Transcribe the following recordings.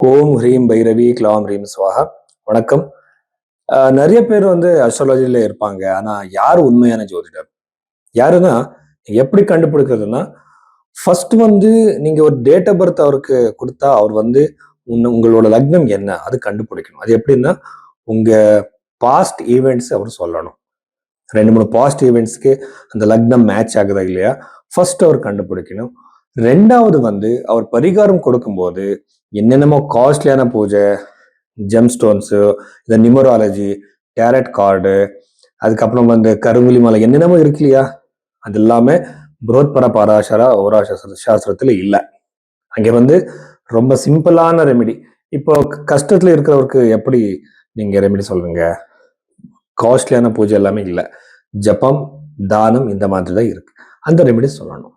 ஓம் ஹ்ரீம் பைரவி க்லாம் ஹ்ரீம் ஸ்வாஹா. வணக்கம். நிறைய பேர் அஸ்ட்ராலஜில இருப்பாங்க. ஆனா யார் உண்மையான ஜோதிடர்? யாருன்னா எப்படி கண்டுபிடிக்கிறதுன்னா, ஃபர்ஸ்ட் நீங்க ஒரு டேட் ஆஃப் பர்த் அவருக்கு கொடுத்தா அவர் உங்களோட லக்னம் என்ன அது கண்டுபிடிக்கணும். அது எப்படின்னா, உங்க பாஸ்ட் ஈவெண்ட்ஸ் அவர் சொல்லணும். 2 3 பாஸ்ட் ஈவெண்ட்ஸ்க்கு அந்த லக்னம் மேட்ச் ஆகுதா இல்லையா ஃபர்ஸ்ட் அவர் கண்டுபிடிக்கணும். ரெண்டாவது அவர் பரிகாரம் கொடுக்கும்போது என்னென்னமோ காஸ்ட்லியான பூஜை, ஜெம் ஸ்டோன்ஸு, இந்த நியூமராலஜி, டேரட் கார்டு, அதுக்கப்புறம் கருங்குலி மலை என்னென்னமோ இருக்கு இல்லையா, அது எல்லாமே புரோத்பர பராசரா சாஸ்திரத்துல இல்லை. அங்கே ரொம்ப சிம்பிளான ரெமெடி. இப்போ கஷ்டத்துல இருக்கிறவருக்கு எப்படி நீங்க ரெமெடி சொல்றீங்க? காஸ்ட்லியான பூஜை எல்லாமே இல்லை, ஜபம், தானம் இந்த மாதிரி தான் இருக்கு. அந்த ரெமெடி சொல்லணும்.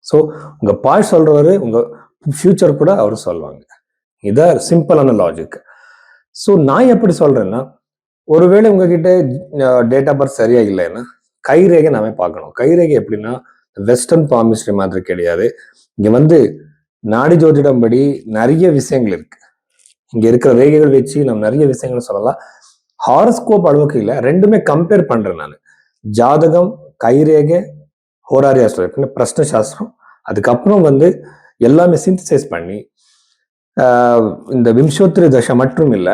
ஸோ உங்க பாய் சொல்றவரு உங்க ஃபியூச்சர் கூட அவர் சொல்லுவாங்க. இதான் சிம்பிளான லாஜிக். ஸோ நான் எப்படி சொல்றேன்னா, ஒருவேளை உங்ககிட்ட டேட் ஆஃப் பர்த் சரியா இல்லைன்னா கைரேகை நாம பார்க்கணும். கைரேகை எப்படின்னா வெஸ்டர்ன் பாமிஸ்ட்ரி மாதிரி கிடையாது. இங்க நாடி ஜோதிடம் படி நிறைய விஷயங்கள் இருக்கு. இங்க இருக்கிற ரேகைகள் வச்சு நம்ம நிறைய விஷயங்கள் சொல்லலாம். ஹாரோஸ்கோப் அளவுக்கு இல்லை, ரெண்டுமே கம்பேர் பண்றேன் நான். ஜாதகம், கைரேகை, ஹோராரி ஆஸ்ட்ராலஜி, பிரஷ்ன சாஸ்திரம், அதுக்கப்புறம் எல்லாமே சிந்தசைஸ் பண்ணி இந்த விம்சோத்திரி தசை மட்டும் இல்லை,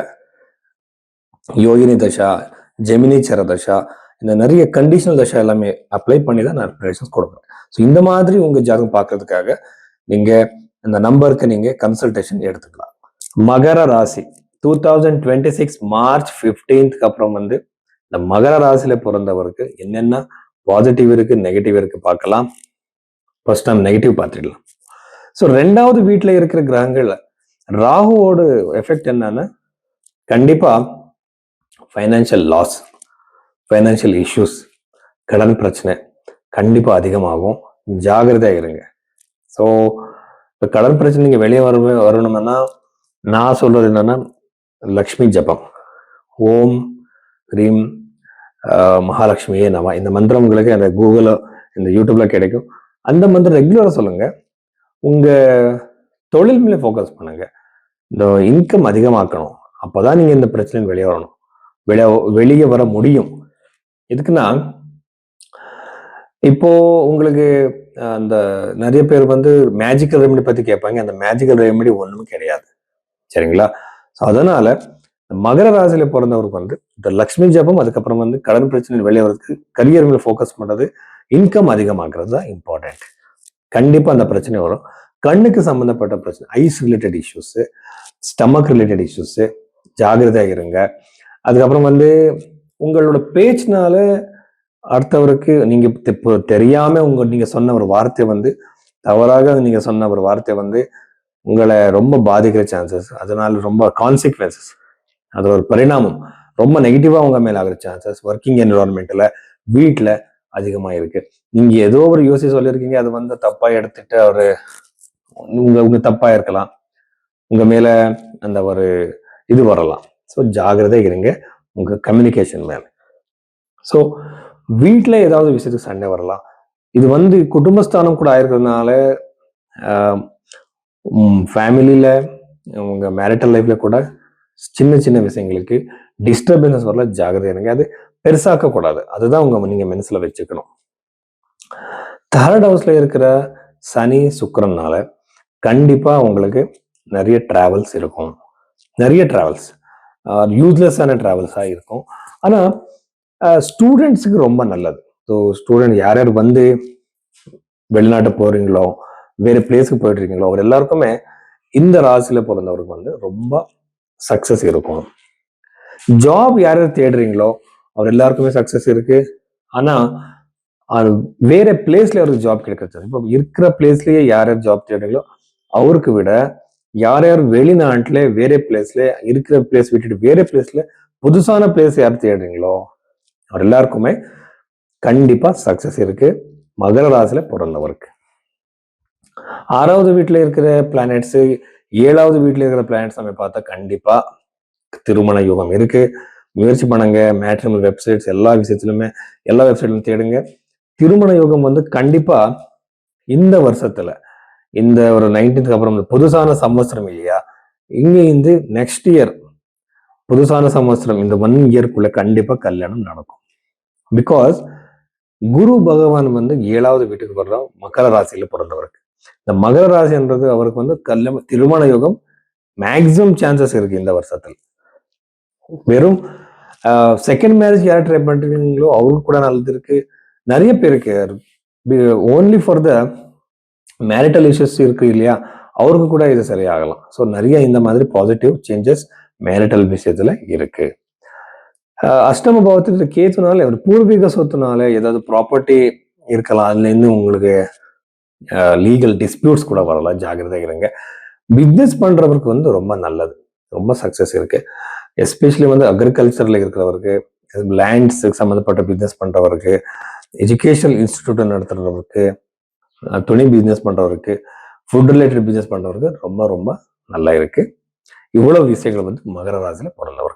யோகினி தசா, ஜெமினி சர தசா, இந்த நிறைய கண்டிஷனல் தசா எல்லாமே அப்ளை பண்ணி தான் நான் ப்ரெடிக்ஷன்ஸ் கொடுப்பேன். ஸோ இந்த மாதிரி உங்க ஜாதகம் பார்க்கறதுக்காக நீங்க இந்த நம்பருக்கு நீங்க கன்சல்டேஷன் எடுத்துக்கலாம். மகர ராசி 2026 மார்ச் 15th அப்புறம் இந்த மகர ராசியில பிறந்தவருக்கு என்னென்ன பாசிட்டிவ் இருக்கு, நெகட்டிவ் இருக்கு பார்க்கலாம். ஃபர்ஸ்ட் நம்ம நெகட்டிவ் பார்த்துக்கலாம். ஸோ 2வது வீட்டில் இருக்கிற கிரகங்கள் ராகுவோட எஃபெக்ட் என்னன்னா, கண்டிப்பா ஃபைனான்சியல் லாஸ், ஃபைனான்சியல் இஷ்யூஸ், கடன் பிரச்சனை கண்டிப்பா அதிகமாகும். ஜாகிரதையா இருங்க. ஸோ இப்போ கடன் பிரச்சனை நீங்க வெளியே வரணும்னா நான் சொல்றது என்னன்னா, லக்ஷ்மி ஜபம், ஓம் ஹ்ரீம் மகாலட்சுமியே நம, இந்த மந்திரம் உங்களுக்கு அந்த கூகுள், இந்த யூடியூப்ல கிடைக்கும். அந்த மந்திரம் ரெகுலரா சொல்லுங்க. உங்க தொழில் மேலே ஃபோக்கஸ் பண்ணுங்க. இந்த இன்கம் அதிகமாக்கணும். அப்பதான் நீங்க இந்த பிரச்சனை வெளியே வரணும், வெளியே வர முடியும். எதுக்குன்னா, இப்போ உங்களுக்கு அந்த நிறைய பேர் மேஜிக்கல் ரெமெடி பத்தி கேட்பாங்க. அந்த மேஜிக்கல் ரெமெடி ஒண்ணுமே கிடையாது, சரிங்களா? ஸோ அதனால மகர ராசியில பிறந்தவருக்கு இந்த லக்ஷ்மி ஜபம், அதுக்கப்புறம் கடன் பிரச்சனை வெளியே வரதுக்கு கரியர் மேல ஃபோக்கஸ் பண்றது, இன்கம் அதிகமாக்குறது தான் இம்பார்ட்டன்ட். கண்டிப்பா அந்த பிரச்சனை வரும். கண்ணுக்கு சம்பந்தப்பட்ட பிரச்சனை, eyes related issues, stomach related issues, ஜாகிரதையா இருங்க. அதுக்கப்புறம் உங்களோட பேச்சினால அடுத்தவருக்கு நீங்க தெரியாம நீங்க சொன்ன ஒரு வார்த்தை தவறாக நீங்க சொன்ன ஒரு வார்த்தை உங்களை ரொம்ப பாதிக்கிற சான்சஸ், அதனால ரொம்ப கான்சிக்வன்சஸ், அது ஒரு பரிணாமம் ரொம்ப நெகட்டிவா உங்க மேல ஆகிற சான்சஸ் ஒர்க்கிங் என்விரான்மெண்ட்ல, வீட்டுல அதிகமா இருக்கு. நீங்க ஏதோ ஒரு யோசி சொல்லியிருக்கீங்க, அது தப்பா எடுத்துட்டு அவரு உங்க தப்பா இருக்கலாம், உங்க மேல அந்த ஒரு இது வரலாம். ஸோ ஜாகிரதை இருங்க உங்க கம்யூனிகேஷன் மேல. ஸோ வீட்டுல ஏதாவது விஷயத்துக்கு சண்டை வரலாம். இது குடும்பஸ்தானம் கூட ஆயிருக்கிறதுனால ஃபேமிலியில உங்க மேரிட்டல் லைஃப்ல கூட சின்ன சின்ன விஷயங்களுக்கு டிஸ்டர்பன்ஸ் வரல. ஜாகிரதை இருங்க. அது பெருசாக்க கூடாது. அதுதான் நீங்க மனசுல வச்சுக்கணும். 3rd ஹவுஸ்ல இருக்கிற சனி சுக்கிரனால கண்டிப்பா உங்களுக்கு நிறைய டிராவல்ஸ் இருக்கும். நிறைய டிராவல்ஸ் யூஸ்லெஸ்ஸான டிராவல்ஸா இருக்கும். ஆனா ஸ்டூடெண்ட்ஸுக்கு ரொம்ப நல்லது. ஸோ ஸ்டூடெண்ட் யார் யார் வெளிநாட்டு போறீங்களோ, வேற பிளேஸுக்கு போயிட்டு இருக்கீங்களோ, அவர் எல்லாருக்குமே இந்த ராசியில பிறந்தவருக்கு ரொம்ப சக்சஸ் இருக்கும். ஜாப் யார் யார் தேடுறீங்களோ அவர் எல்லாருக்குமே சக்சஸ் இருக்கு. ஆனா வேற பிளேஸ்ல அவருக்கு ஜாப் கிடைக்கிறது, இப்போ இருக்கிற பிளேஸ்லயே யார் யார் ஜாப் தேடுறீங்களோ அவருக்கு விட யார் யார் வெளிநாட்டுல வேற பிளேஸ்ல இருக்கிற பிளேஸ் விட்டுட்டு வேற பிளேஸ்ல புதுசான பிளேஸ் யார் தேடுறீங்களோ அவர் எல்லாருக்குமே கண்டிப்பா சக்சஸ் இருக்கு மகர ராசியில பிறந்தவருக்கு. 6வது வீட்டுல இருக்கிற பிளானட்ஸ், 7வது வீட்டுல இருக்கிற பிளானட்ஸ் நம்ம பார்த்தா கண்டிப்பா திருமண யுகம் இருக்கு. முயற்சி பண்ணுங்க. மேட்ரிமோனியல் வெப்சைட்ஸ் எல்லா விஷயத்திலுமே எல்லா வெப்சைட்லையும் தேடுங்க. திருமண யோகம் கண்டிப்பா இந்த வருஷத்துல, இந்த ஒரு 19th அப்புறம் புதுசான சம்வத்சரம் இல்லையா, இங்க இந்த நெக்ஸ்ட் இயர் புதுசான சம்வத்சரம் இந்த 1 இயர்க்குள்ள கண்டிப்பா கல்யாணம் நடக்கும். பிகாஸ் குரு பகவான் வந்து 7வது வீட்டுக்கு வர்றோம் மகர ராசியில பிறந்தவருக்கு. இந்த மகர ராசின்றது அவருக்கு வந்து திருமண யோகம் மேக்சிமம் சான்சஸ் இருக்கு இந்த வருஷத்தில். வெறும் செகண்ட் மேரேஜ் யார் ட்ரை பண்றீங்களோ அவருக்கு கூட நல்லது இருக்கு. நிறைய பேருக்கு only for the marital issues இருக்கு இல்லையா, அவருக்கு கூட இது சரியாகலாம். ஸோ நிறைய இந்த மாதிரி பாசிட்டிவ் சேஞ்சஸ் மேரிட்டல் விஷயத்துல இருக்கு. அஷ்டம பாவத்துக்கு கேத்துனால பூர்வீக சொத்துனால ஏதாவது ப்ராப்பர்ட்டி இருக்கலாம், அதுல இருந்து உங்களுக்கு லீகல் டிஸ்பியூட்ஸ் கூட வரலாம், ஜாகிரதை இருங்க. பிஸ்னஸ் பண்றவருக்கு வந்து ரொம்ப நல்லது, ரொம்ப சக்சஸ் இருக்கு. எஸ்பெஷலி வந்து அக்ரிகல்ச்சர்ல இருக்கிறவருக்கு, லேண்ட்ஸ் சம்மந்தப்பட்ட பிஸ்னஸ் பண்றவருக்கு, எஜுகேஷனல் இன்ஸ்டிடியூட் நடத்துறவருக்கு, துணி பிஸ்னஸ் பண்றவருக்கு, ஃபுட் ரிலேட்டட் பிஸ்னஸ் பண்றவருக்கு ரொம்ப ரொம்ப நல்லா இருக்கு. இவ்வளவு விஷயங்கள் வந்து மகர ராசியில பிறந்தவர்